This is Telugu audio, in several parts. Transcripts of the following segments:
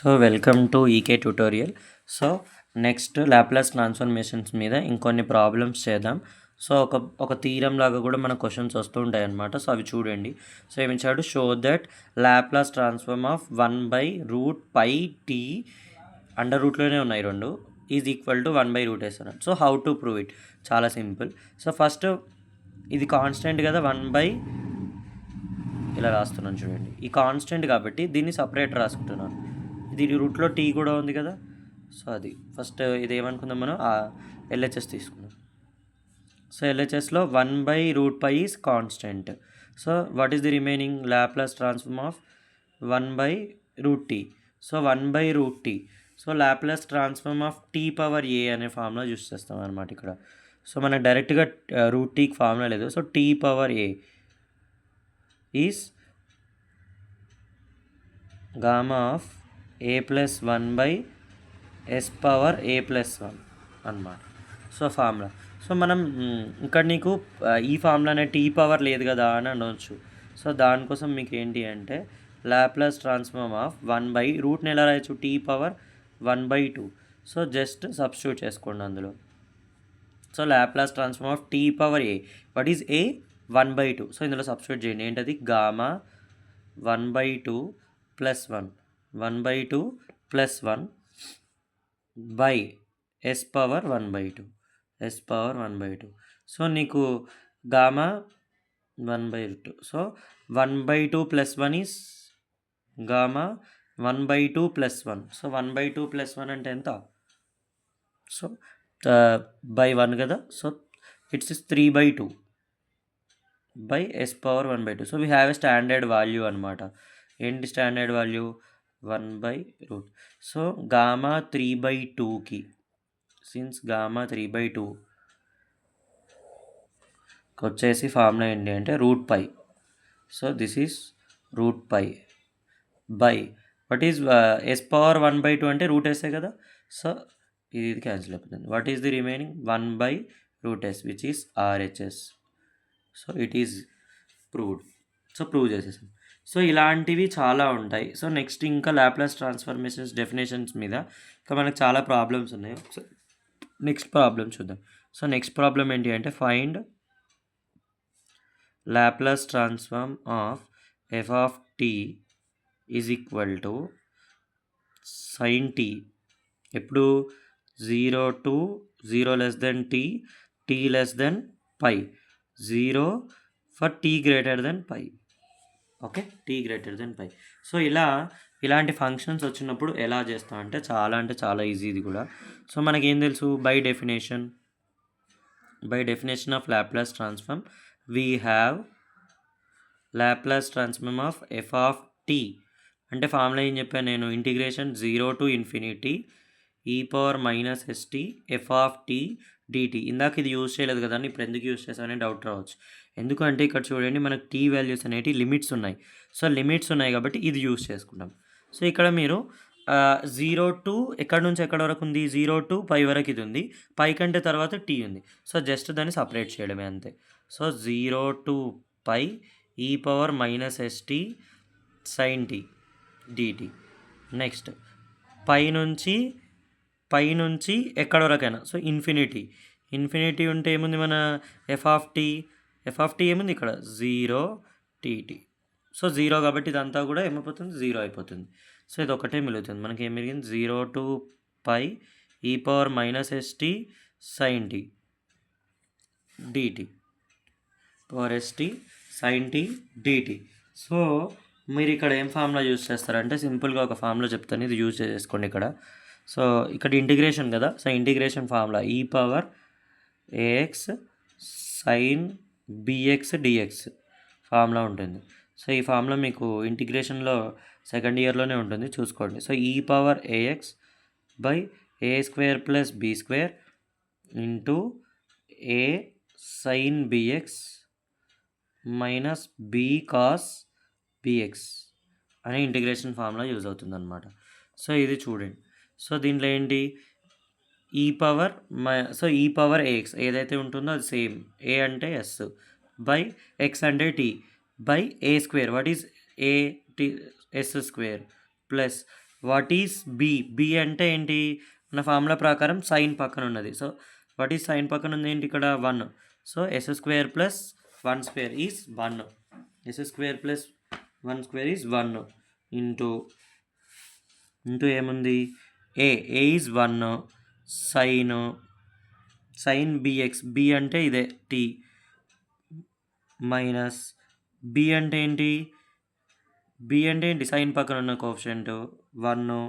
So welcome to EK tutorial. So next Laplace transformations మీద ఇంకొన్ని ప్రాబ్లమ్స్ చేద్దాం. సో ఒక థీరం లాగా కూడా మన క్వశ్చన్స్ వస్తూ ఉంటాయి అన్నమాట. సో అవి చూడండి. సో ఏమిచ్చాడు, show that Laplace transform of 1/√πt under రూట్లోనే ఉన్నాయి రెండు ఈజ్ ఈక్వల్ టు 1/√s అన్నాడు. So how to prove it? చాలా సింపుల్. సో ఫస్ట్ ఇది కాన్స్టెంట్ కదా, ఇలా రాస్తున్నాను చూడండి. ఈ కాన్స్టెంట్ కాబట్టి దీన్ని సపరేట్ రాసుకుంటున్నాను. ఇది రూట్లో టీ కూడా ఉంది కదా. సో అది ఫస్ట్ ఇది ఏమనుకుందాం, మనం ఎల్హెచ్ఎస్ తీసుకుందాం. సో ఎల్హెచ్ఎస్లో 1/√π is constant. So what is the remaining Laplace transform of 1/√t. So 1/√t. So Laplace transform of t⁴a అనే ఫార్ములా యూస్ చేస్తాం అనమాట ఇక్కడ. సో మనకు డైరెక్ట్గా √tకి ఫార్ములా లేదు. So t⁴a is gamma of a+1/s⁴a+1 అన్నమాట. So formula. సో మనం ఇక్కడ నీకు ఈ ఫార్ములా అనే టీ పవర్ లేదు కదా అని అనవచ్చు. సో దానికోసం మీకు ఏంటి అంటే లాప్లాస్ ట్రాన్స్ఫార్మ్ ఆఫ్ 1/√ని ఎలా రాయొచ్చు, t⁴1/2. సో జస్ట్ సబ్స్టిట్యూట్ చేసుకోండి అందులో. So Laplace transform of t⁴a, what is a? 1/2. So ఇందులో సబ్స్టిట్యూట్ చేయండి. ఏంటది? Gamma 1/2 + 1 1/2 + 1 by s⁴1/2 s⁴1/2. So నీకు gamma 1/2. So 1/2 + 1 is gamma 1/2 + 1. So 1/2 + 1 అంటే ఎంత? సో బై 1 కదా. So it's 3/2 by s⁴1/2. So we have a standard value అనమాట. ఏంటి standard value? 1/√. So gamma 3/2కి, since gamma 3/2 వచ్చేసి ఫార్ములా ఏంటి అంటే √π. So this is √π by what is s⁴1/2 అంటే √s కదా. సో ఇది క్యాన్సిల్ అయిపోతుంది. What is the remaining? 1/√s which is RHS. So it is proved. So prove చేసేసాం. సో ఇలాంటివి చాలా ఉంటాయి. సో నెక్స్ట్ ఇంకా లాప్లాస్ ట్రాన్స్ఫర్మేషన్స్ డెఫినేషన్స్ మీద ఇంకా మనకు చాలా ప్రాబ్లమ్స్ ఉన్నాయి. సో నెక్స్ట్ ప్రాబ్లం చూద్దాం. సో నెక్స్ట్ ప్రాబ్లం ఏంటి అంటే find Laplace transform of f(t) is equal to sin t. ఎప్పుడు? 0 to 0 less than t, t less than π. 0 for t greater than π. Okay, t greater than π. So ఇలాంటి ఫంక్షన్స్ వచ్చినప్పుడు ఎలా చేస్తాం అంటే చాలా ఈజీ ఇది కూడా. సో మనకేం తెలుసు? By definition of Laplace transform we have Laplace transform of f(t) అంటే ఫార్ములా ఏం చెప్పాను నేను? Integration 0 to ∞ e⁻st f(t) dt. ఇందాక ఇది యూజ్ చేయలేదు కదా అని ఇప్పుడు ఎందుకు యూజ్ చేసామని డౌట్ రావచ్చు. ఎందుకంటే ఇక్కడ చూడండి, మనకు t వాల్యూస్ అనేవి లిమిట్స్ ఉన్నాయి. సో లిమిట్స్ ఉన్నాయి కాబట్టి ఇది యూజ్ చేసుకుంటాం. సో ఇక్కడ మీరు 0 to ఎక్కడి నుంచి ఎక్కడి వరకు ఉంది? 0 to π వరకు ఇది ఉంది. π కంటే తర్వాత t ఉంది. సో జస్ట్ దాన్ని సపరేట్ చేయడమే అంతే. So 0 to π e⁻st sin t dt. Next pi నుంచి ఎక్కడి వరకైనా. సో ఇన్ఫినిటీ ఉంటే ఏముంది మన f(t) ఏముంది ఇక్కడ? 0 tt. సో 0 కాబట్టి ఇదంతా కూడా ఏమైపోతుంది? 0 అయిపోతుంది. సో ఇది ఒకటే మిగులుతుంది. మనకి ఏం మిగిలింది? 0 to π e⁻st sin t dt st sin t dt. So మీరు ఇక్కడ ఏం ఫార్ములా యూజ్ చేస్తారంటే సింపుల్గా ఒక ఫార్ములా చెప్తాను, ఇది యూజ్ చేసుకోండి ఇక్కడ. సో ఇక్కడ ఇంటిగ్రేషన్ కదా. So integration formula e⁻ax sin bx dx formula ఉంటుంది. సో ఈ ఫార్ములా మీకు ఇంటిగ్రేషన్లో సెకండ్ ఇయర్లోనే ఉంటుంది, చూసుకోండి. So e⁻ax by a² + b² into a sin bx minus b cos bx అనే ఇంటిగ్రేషన్ ఫార్ములా యూజ్ అవుతుంది అనమాట. సో ఇది చూడండి. సో దీంట్లో ఏంటి? e⁻ax ఏదైతే ఉంటుందో అది సేమ్. a అంటే s బై x అంటే t by a². What is a? t s² plus what is B? B అంటే ఏంటి? మన ఫార్ములా ప్రకారం సైన్ పక్కన ఉన్నది. సో వాట్ ఈస్ సైన్ పక్కన ఉంది ఏంటి ఇక్కడ? 1. So S square plus 1 square is 1. S square plus 1 square is 1 into ఏముంది? A is 1 sine B X. B అంటే ఇదే టీ మైనస్ బి అంటే ఏంటి? బి అంటే ఏంటి? సైన్ పక్కన ఉన్న కోఎఫిషియంట్ 1.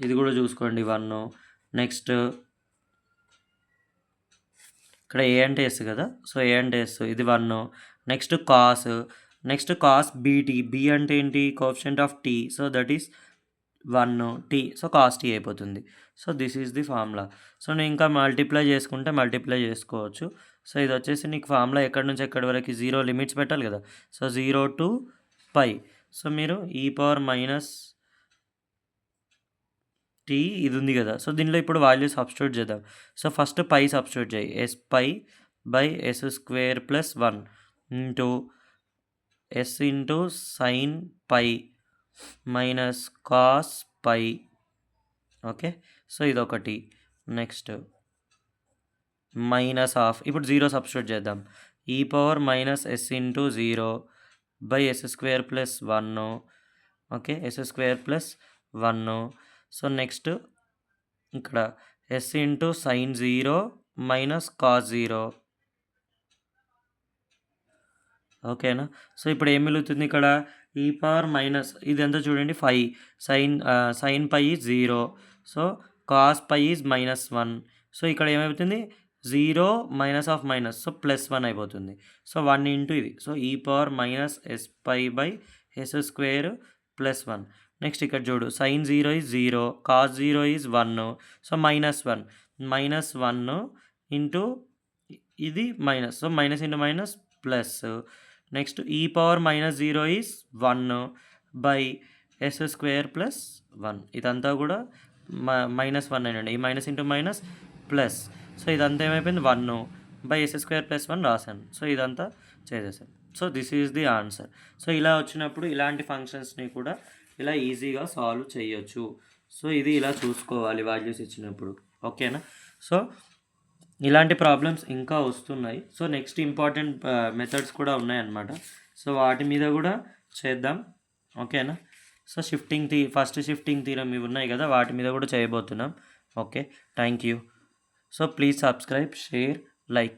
ఇది కూడా చూసుకోండి 1. నెక్స్ట్ ఇక్కడ ఏ అంటే ఎస్ కదా, సో ఏ అంటే ఎస్, ఇది 1. Next cos BT. బి అంటే ఏంటి? Coefficient of T, so that is 1 T, so cos T అయిపోతుంది. So this is the formula. So నేను ఇంకా మల్టిప్లై చేసుకోవచ్చు. సో ఇది వచ్చేసి నీకు ఫార్ములా ఎక్కడి నుంచి ఎక్కడి వరకు 0 లిమిట్స్ పెట్టాలి కదా. So 0 to π. సో మీరు e పవర్ మైనస్ టీ ఇది ఉంది కదా, సో దీనిలో ఇప్పుడు వాల్యూ సబ్స్టిట్యూట్ చేద్దాం. సో ఫస్ట్ పై సబ్స్టిట్యూట్ చేయి. S pi by S square plus 1 into S into sine pi minus cos pi. Okay, so ఇదొకటి. నెక్స్ట్ మైనస్ ఆఫ్, ఇప్పుడు 0 సబ్స్టిట్యూట్ చేద్దాం. E power minus S into 0 by S square plus 1. Okay, S square plus 1. So next ఇక్కడ S into sine 0 minus cos 0. ఓకేనా. సో ఇప్పుడు ఏం మిగులుతుంది ఇక్కడ? ఈ పవర్ మైనస్ ఇది ఎంత చూడండి 5. Sine pi is 0, so cos pi is -1. So ఇక్కడ ఏమవుతుంది? 0 మైనస్ ఆఫ్ మైనస్, సో +1 అయిపోతుంది. సో 1 ఇంటూ ఇది, సో ఈ power minus S pi by S square plus 1. Next ఇక్కడ చూడు, sine 0 is 0, cos 0 is 1, so -1 into ఇది minus, so minus into minus plus. Next ఈ power -0 is 1 by S square plus 1. ఇదంతా కూడా -1 అయినండి. ఈ minus into minus plus, so ఇదంతా ఏమైపోయింది? 1 బై ఎస్ స్క్వేర్ ప్లస్ 1 రాశాను. సో ఇదంతా చేసేసాను. So this is the answer. So ఇలా వచ్చినప్పుడు ఇలాంటి ఫంక్షన్స్ని కూడా ఇలా ఈజీగా సాల్వ్ చేయొచ్చు. సో ఇది ఇలా చూసుకోవాలి వాల్యూస్ ఇచ్చినప్పుడు. ఓకేనా. సో ఇలాంటి ప్రాబ్లమ్స్ ఇంకా వస్తున్నాయి. సో నెక్స్ట్ ఇంపార్టెంట్ మెథడ్స్ కూడా ఉన్నాయన్నమాట. సో వాటి మీద కూడా చేద్దాం. ఓకేనా. సో ఫస్ట్ షిఫ్టింగ్ థీరం ఇవి ఉన్నాయి కదా, వాటి మీద కూడా చేయబోతున్నాం. Okay, thank you. So please subscribe, share, like.